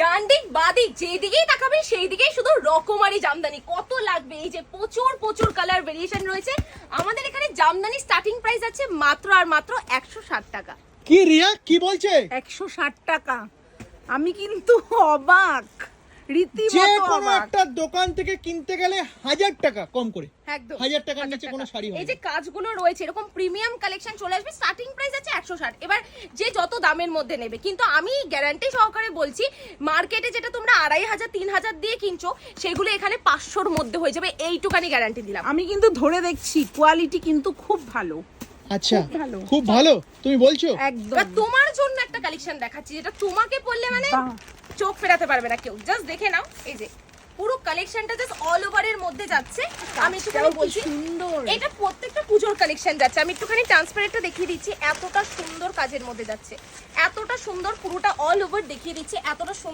ডান্ডিক বাদিক যেদিকেই তাকাবে সেই দিকেই শুধু রকমারি জামদানি। কত লাগবে? এই যে প্রচুর প্রচুর কালার ভেরিয়েশন রয়েছে। আমাদের এখানে জামদানি স্টার্টিং প্রাইস আছে মাত্র আর মাত্র 160 টাকা। কি রিয়া কি বলছে? 160 টাকা। আমি কিন্তু অবাক, যে রীতিমতো কোনো অবাক। একটা দোকান থেকে কিনতে গেলে 1000 টাকা কম করে, একদম 1000 টাকার 1000 নিচে টাকা। কোনো শাড়ি হয় এই না। যে কাজগুলো রয়েছে এরকম প্রিমিয়াম কালেকশন চলে আসবে, স্টার্টিং প্রাইস আছে 160। এবার যে যত দামের মধ্যে নেবে, কিন্তু আমি গ্যারান্টি সহকারে বলছি মার্কেটে যেটা তোমরা 2500 3000 দিয়ে কিনছো সেগুলো এখানে 500-র মধ্যে হয়ে যাবে, এইটুকানি গ্যারান্টি দিলাম। আমি কিন্তু ধরে দেখছি কোয়ালিটি কিন্তু খুব ভালো। আচ্ছা, খুব ভালো। খুব ভালো তুমি বলছো? একদম। এবার তোমার জন্য একটা কালেকশন দেখাচ্ছি যেটা তোমাকে পরলে মানে বাহ। চোখ ফেরাতে পারবে না কেউ। জাস্ট দেখে নাও, এই যে পুরো কালেকশনটা জাস্ট অল ওভারের মধ্যে যাচ্ছে। আমি একটুখানি বলছি সুন্দর। এটা প্রত্যেকটা পুজোর কালেকশন যাচ্ছে। আমি একটুখানি ট্রান্সপারেন্টটা দেখিয়ে দিচ্ছি, এতটা সুন্দর কাজের মধ্যে যাচ্ছে, এতটা সুন্দর পুরোটা অল ওভার দেখিয়ে দিচ্ছি, এতটা সুন্দর